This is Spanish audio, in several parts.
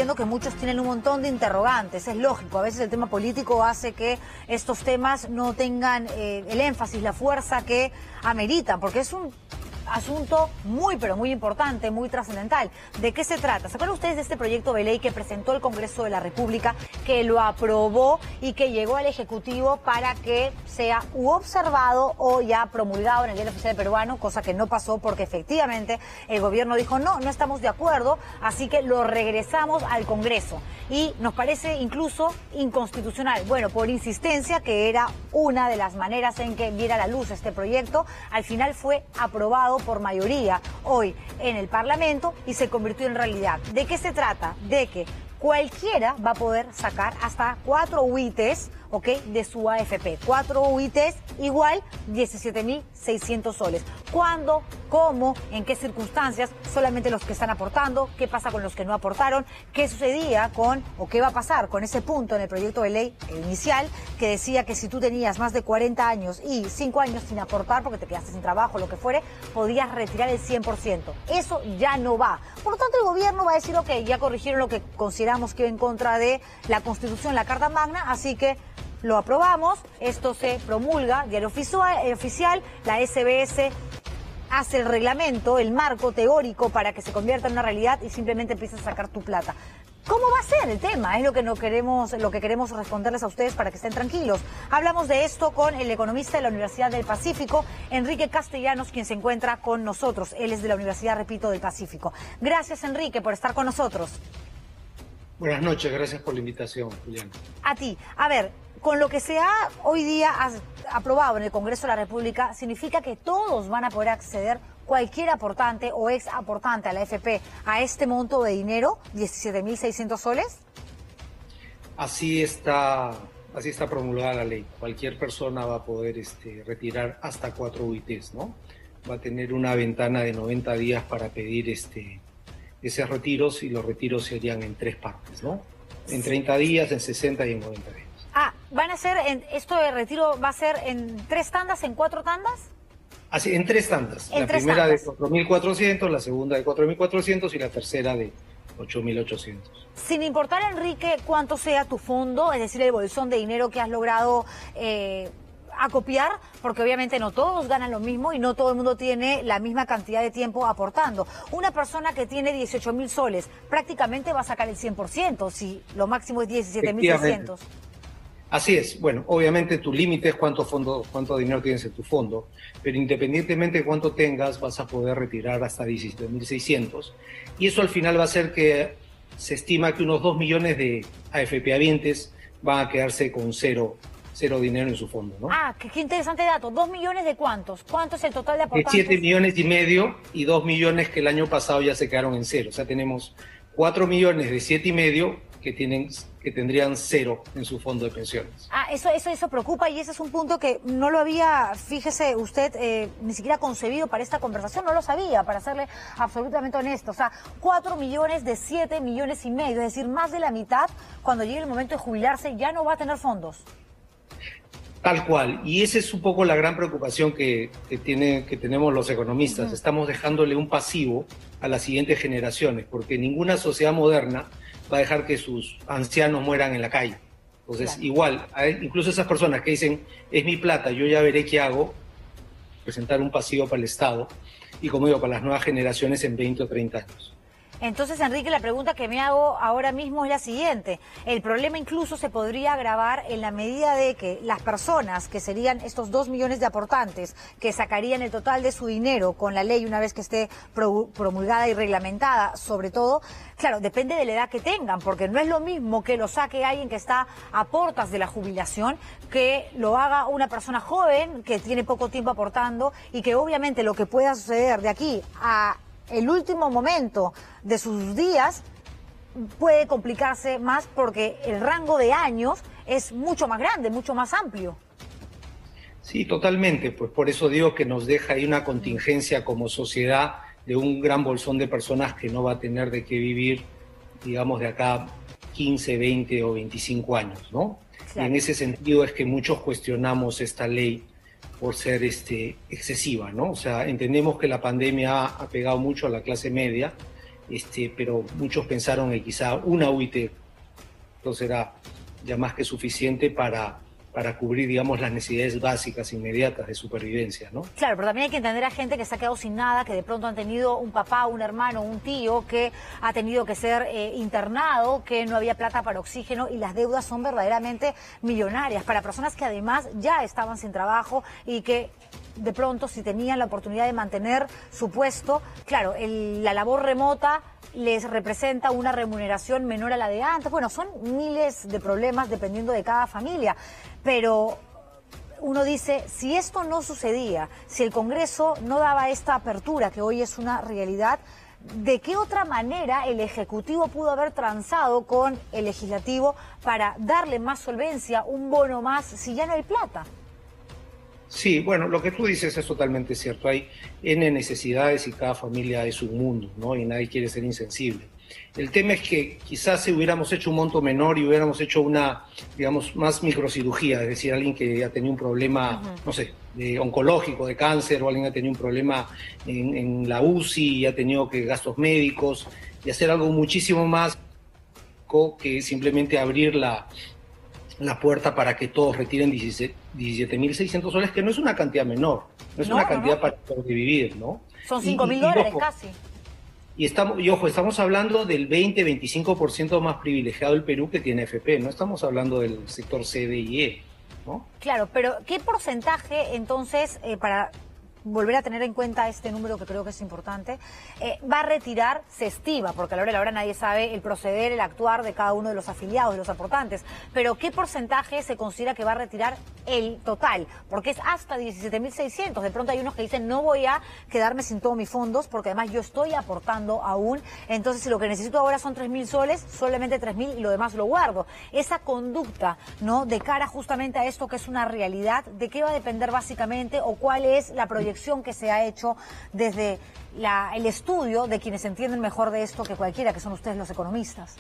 entiendo que muchos tienen un montón de interrogantes, es lógico, a veces el tema político hace que estos temas no tengan el énfasis, la fuerza que ameritan, porque es un asunto muy, pero muy importante, muy trascendental. ¿De qué se trata? ¿Se acuerdan ustedes de este proyecto de ley que presentó el Congreso de la República, que lo aprobó y que llegó al Ejecutivo para que sea observado o ya promulgado en el Diario Oficial Peruano, cosa que no pasó porque efectivamente el gobierno dijo no estamos de acuerdo, así que lo regresamos al Congreso y nos parece incluso inconstitucional? Bueno, por insistencia, que era una de las maneras en que viera la luz este proyecto, al final fue aprobado por mayoría hoy en el Parlamento y se convirtió en realidad. ¿De qué se trata? De que cualquiera va a poder sacar hasta 4 UITs, ¿ok?, de su AFP. 4 UITs igual 17.600 soles. ¿Cuándo? ¿Cómo? ¿En qué circunstancias? Solamente los que están aportando. ¿Qué pasa con los que no aportaron? ¿Qué sucedía con, o qué va a pasar con ese punto en el proyecto de ley inicial que decía que si tú tenías más de 40 años y 5 años sin aportar porque te quedaste sin trabajo, lo que fuere, podías retirar el 100%? Eso ya no va. Por lo tanto, el gobierno va a decir, ok, ya corrigieron lo que consideramos que iba en contra de la Constitución, la Carta Magna, así que lo aprobamos, esto se promulga, Diario Oficial, la SBS hace el reglamento, el marco teórico para que se convierta en una realidad y simplemente empiezas a sacar tu plata. ¿Cómo va a ser el tema? Es lo que queremos responderles a ustedes para que estén tranquilos. Hablamos de esto con el economista de la Universidad del Pacífico, Enrique Castellanos, quien se encuentra con nosotros. Él es de la Universidad, repito, del Pacífico. Gracias, Enrique, por estar con nosotros. Buenas noches, gracias por la invitación, Julián. A ti. A ver, con lo que se ha hoy día aprobado en el Congreso de la República, ¿significa que todos van a poder acceder, cualquier aportante o ex aportante a la AFP, a este monto de dinero, 17.600 soles? Así está promulgada la ley. Cualquier persona va a poder retirar hasta 4 UITs, ¿no? Va a tener una ventana de 90 días para pedir esos retiros, y los retiros serían en 3 partes, ¿no? En 30 días, en 60 y en 90 días. ¿Van a ser, esto de retiro va a ser en 3 tandas, en 4 tandas? Así, en 3 tandas. La primera de 4.400, la segunda de 4.400 y la tercera de 8.800. Sin importar, Enrique, cuánto sea tu fondo, es decir, el bolsón de dinero que has logrado acopiar, porque obviamente no todos ganan lo mismo y no todo el mundo tiene la misma cantidad de tiempo aportando. Una persona que tiene 18.000 soles prácticamente va a sacar el 100%, si lo máximo es 17.600. Así es. Bueno, obviamente tu límite es cuánto dinero tienes en tu fondo, pero independientemente de cuánto tengas, vas a poder retirar hasta 17.600. Y eso al final va a hacer que se estima que unos 2 millones de AFP-habientes van a quedarse con cero dinero en su fondo, ¿no? Qué interesante dato. ¿2 millones de cuántos? ¿Cuánto es el total de aportantes? 7,5 millones y 2 millones que el año pasado ya se quedaron en cero. O sea, tenemos 4 millones de 7,5 que tendrían cero en su fondo de pensiones. Eso preocupa, y ese es un punto que no lo había, fíjese usted, ni siquiera concebido para esta conversación, no lo sabía, para serle absolutamente honesto. O sea, 4 millones de 7,5 millones, es decir, más de la mitad, cuando llegue el momento de jubilarse, ya no va a tener fondos. Tal cual, y esa es un poco la gran preocupación que tenemos los economistas. Estamos dejándole un pasivo a las siguientes generaciones, porque ninguna sociedad moderna va a dejar que sus ancianos mueran en la calle. Entonces, claro, igual, incluso esas personas que dicen, es mi plata, yo ya veré qué hago, presentar un pasivo para el Estado, y como digo, para las nuevas generaciones en 20 o 30 años. Entonces, Enrique, la pregunta que me hago ahora mismo es la siguiente. El problema incluso se podría agravar en la medida de que las personas, que serían estos 2 millones de aportantes, que sacarían el total de su dinero con la ley una vez que esté promulgada y reglamentada, sobre todo, claro, depende de la edad que tengan, porque no es lo mismo que lo saque alguien que está a portas de la jubilación, que lo haga una persona joven que tiene poco tiempo aportando, y que obviamente lo que pueda suceder de aquí a el último momento de sus días puede complicarse más, porque el rango de años es mucho más grande, mucho más amplio. Sí, totalmente. Pues por eso digo que nos deja ahí una contingencia como sociedad de un gran bolsón de personas que no va a tener de qué vivir, digamos, de acá 15, 20 o 25 años, ¿no? Claro. En ese sentido es que muchos cuestionamos esta ley por ser excesiva, ¿no? O sea, entendemos que la pandemia ha pegado mucho a la clase media, pero muchos pensaron que quizá una UIT entonces era ya más que suficiente para cubrir, digamos, las necesidades básicas inmediatas de supervivencia, ¿no? Claro, pero también hay que entender a gente que se ha quedado sin nada, que de pronto han tenido un papá, un hermano, un tío que ha tenido que ser internado, que no había plata para oxígeno y las deudas son verdaderamente millonarias para personas que además ya estaban sin trabajo y que de pronto si tenían la oportunidad de mantener su puesto, claro, la labor remota les representa una remuneración menor a la de antes. Bueno, son miles de problemas dependiendo de cada familia, pero uno dice, si esto no sucedía, si el Congreso no daba esta apertura que hoy es una realidad, ¿de qué otra manera el Ejecutivo pudo haber transado con el Legislativo para darle más solvencia, un bono más, si ya no hay plata? Sí, bueno, lo que tú dices es totalmente cierto. Hay N necesidades y cada familia es un mundo, ¿no? Y nadie quiere ser insensible. El tema es que quizás si hubiéramos hecho un monto menor y hubiéramos hecho una, digamos, más microcirugía, es decir, alguien que ya tenía un problema, no sé, oncológico, de cáncer, o alguien ha tenido un problema en la UCI y ha tenido que gastos médicos, y hacer algo muchísimo más que simplemente abrir la puerta para que todos retiren 17.600 soles, que no es una cantidad menor, no es una cantidad para sobrevivir, ¿no? Son $5.000 casi. Estamos hablando del 20-25% más privilegiado del Perú que tiene AFP, no estamos hablando del sector C, D y E, ¿no? Claro, pero ¿qué porcentaje entonces, para volver a tener en cuenta este número que creo que es importante, va a retirar, se estima, porque a la hora de la hora nadie sabe el proceder, el actuar de cada uno de los afiliados, de los aportantes, pero qué porcentaje se considera que va a retirar el total? Porque es hasta 17.600, de pronto hay unos que dicen no voy a quedarme sin todos mis fondos porque además yo estoy aportando aún, entonces si lo que necesito ahora son 3.000 soles, solamente 3.000 y lo demás lo guardo. Esa conducta, ¿no?, de cara justamente a esto que es una realidad, ¿de qué va a depender básicamente o cuál es la proyección que se ha hecho desde el estudio de quienes entienden mejor de esto que cualquiera, que son ustedes los economistas?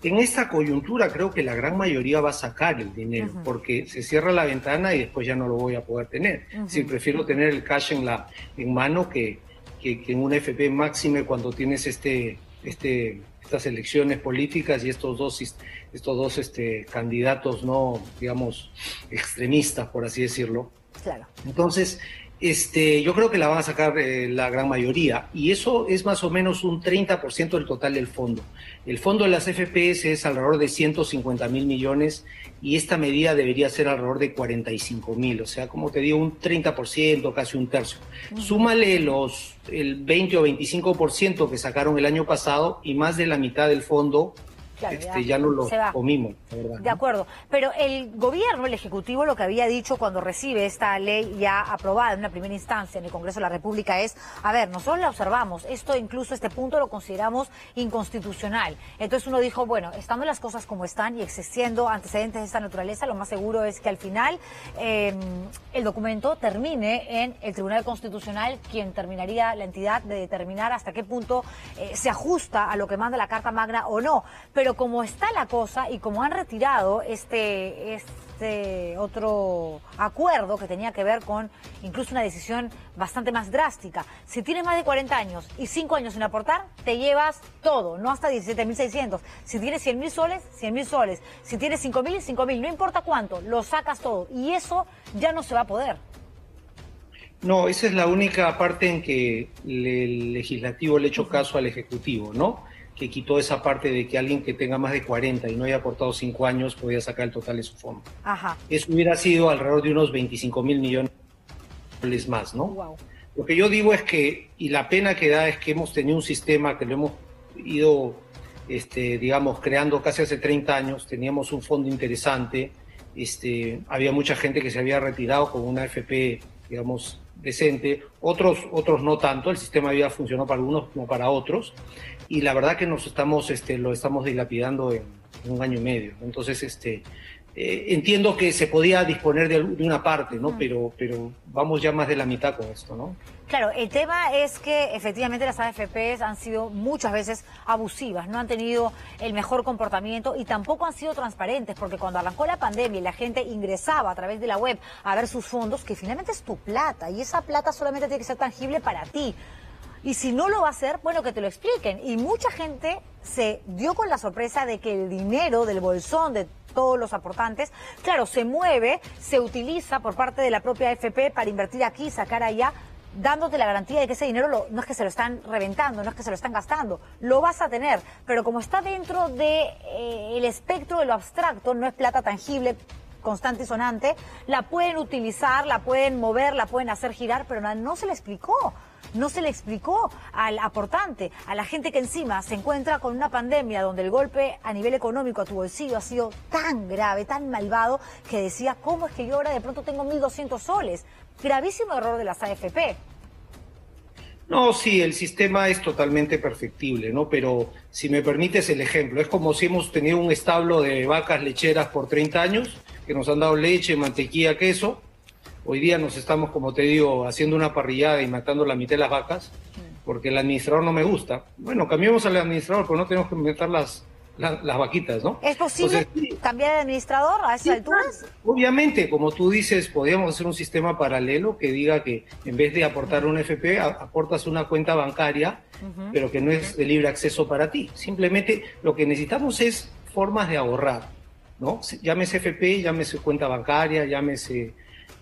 En esta coyuntura creo que la gran mayoría va a sacar el dinero, porque se cierra la ventana y después ya no lo voy a poder tener. Sí, prefiero tener el cash en mano que en una FP máxime cuando tienes estas elecciones políticas y estos dos candidatos, no, digamos, extremistas, por así decirlo. Claro. Entonces, yo creo que la van a sacar la gran mayoría, y eso es más o menos un 30% del total del fondo. El fondo de las FPS es alrededor de 150.000 millones y esta medida debería ser alrededor de 45.000, o sea, como te digo, un 30%, casi un tercio. Súmale el 20 o 25% que sacaron el año pasado y más de la mitad del fondo. Claro, ya no lo comimos, la verdad. De acuerdo, pero el gobierno, el Ejecutivo, lo que había dicho cuando recibe esta ley ya aprobada en una primera instancia en el Congreso de la República es, a ver, nosotros la observamos, esto incluso este punto lo consideramos inconstitucional. Entonces uno dijo, bueno, estando las cosas como están y existiendo antecedentes de esta naturaleza, lo más seguro es que al final el documento termine en el Tribunal Constitucional, quien terminaría la entidad de determinar hasta qué punto se ajusta a lo que manda la Carta Magna o no. Pero como está la cosa y como han retirado este otro acuerdo que tenía que ver con incluso una decisión bastante más drástica, si tienes más de 40 años y 5 años sin aportar, te llevas todo, no hasta 17.600. Si tienes 100.000 soles, 100.000 soles. Si tienes 5.000, 5.000. No importa cuánto, lo sacas todo. Y eso ya no se va a poder. No, esa es la única parte en que el legislativo le ha hecho caso al ejecutivo, ¿no? Que quitó esa parte de que alguien que tenga más de 40 y no haya aportado 5 años podía sacar el total de su fondo. Ajá. Eso hubiera sido alrededor de unos 25.000 millones más, ¿no? Wow. Lo que yo digo es que, y la pena que da es que hemos tenido un sistema que lo hemos ido, digamos, creando casi hace 30 años, teníamos un fondo interesante, había mucha gente que se había retirado con una AFP, digamos, decente, otros no tanto, el sistema había funcionado para algunos como para otros, y la verdad que lo estamos dilapidando en 1 año y medio. Entonces, entiendo que se podía disponer de una parte, ¿no? Pero vamos ya más de la mitad con esto, ¿no? Claro, el tema es que efectivamente las AFPs han sido muchas veces abusivas, no han tenido el mejor comportamiento y tampoco han sido transparentes, porque cuando arrancó la pandemia y la gente ingresaba a través de la web a ver sus fondos, que finalmente es tu plata y esa plata solamente tiene que ser tangible para ti. Y si no lo va a hacer, bueno, que te lo expliquen. Y mucha gente se dio con la sorpresa de que el dinero del bolsón de todos los aportantes, claro, se mueve, se utiliza por parte de la propia AFP para invertir aquí, sacar allá, dándote la garantía de que ese dinero no es que se lo están reventando, no es que se lo están gastando, lo vas a tener, pero como está dentro de el espectro de lo abstracto, no es plata tangible, constante y sonante, la pueden utilizar, la pueden mover, la pueden hacer girar, pero no se le explicó. No se le explicó al aportante, a la gente que encima se encuentra con una pandemia donde el golpe a nivel económico a tu bolsillo ha sido tan grave, tan malvado, que decía, ¿cómo es que yo ahora de pronto tengo 1.200 soles? Gravísimo error de las AFP. No, sí, el sistema es totalmente perfectible, ¿no? Pero si me permites el ejemplo, es como si hemos tenido un establo de vacas lecheras por 30 años, que nos han dado leche, mantequilla, queso. Hoy día nos estamos, como te digo, haciendo una parrillada y matando la mitad de las vacas, porque el administrador no me gusta. Bueno, cambiemos al administrador, pero no tenemos que inventar las vaquitas, ¿no? ¿Es posible cambiar de administrador a esas alturas? Obviamente, como tú dices, podríamos hacer un sistema paralelo que diga que en vez de aportar un FP, aportas una cuenta bancaria, pero que no es de libre acceso para ti. Simplemente lo que necesitamos es formas de ahorrar, ¿no? Llámese FP, llámese cuenta bancaria, llámese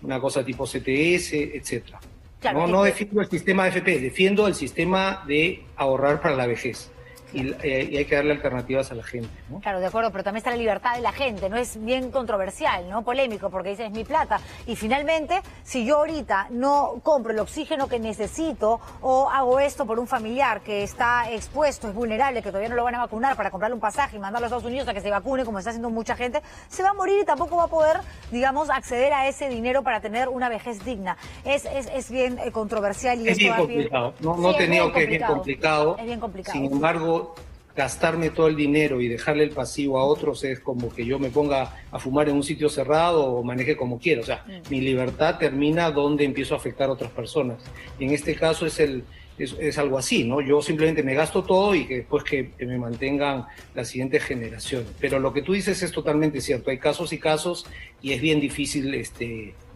una cosa tipo CTS, etcétera. Claro, no defiendo el sistema de FP, defiendo el sistema de ahorrar para la vejez. Y hay que darle alternativas a la gente, ¿no? Claro, de acuerdo, pero también está la libertad de la gente, no es bien controversial, ¿no? Polémico, porque dices, es mi plata. Y finalmente, si yo ahorita no compro el oxígeno que necesito o hago esto por un familiar que está expuesto, es vulnerable, que todavía no lo van a vacunar para comprarle un pasaje y mandarlo a Estados Unidos a que se vacune, como está haciendo mucha gente, se va a morir y tampoco va a poder, digamos, acceder a ese dinero para tener una vejez digna. Es bien controversial. Y es bien complicado. No te niego que es bien complicado. Es bien complicado. Sin embargo, gastarme todo el dinero y dejarle el pasivo a otros es como que yo me ponga a fumar en un sitio cerrado o maneje como quiera. O sea, mi libertad termina donde empiezo a afectar a otras personas. Y en este caso es algo así, ¿no? Yo simplemente me gasto todo y que después que me mantengan las siguientes generaciones. Pero lo que tú dices es totalmente cierto. Hay casos y casos y es bien difícil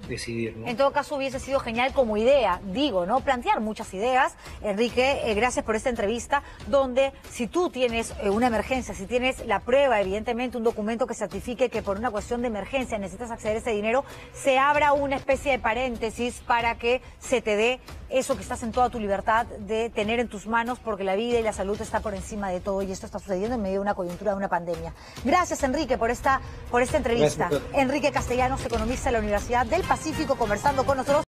decidir, ¿no? En todo caso hubiese sido genial como idea, digo, ¿no? Plantear muchas ideas. Enrique, gracias por esta entrevista, donde si tú tienes una emergencia, si tienes la prueba, evidentemente un documento que certifique que por una cuestión de emergencia necesitas acceder a ese dinero, se abra una especie de paréntesis para que se te dé eso que estás en toda tu libertad de tener en tus manos, porque la vida y la salud está por encima de todo y esto está sucediendo en medio de una coyuntura de una pandemia. Gracias, Enrique, por esta entrevista. Gracias. Enrique Castellanos, economista de la Universidad del Pacífico, conversando con nosotros.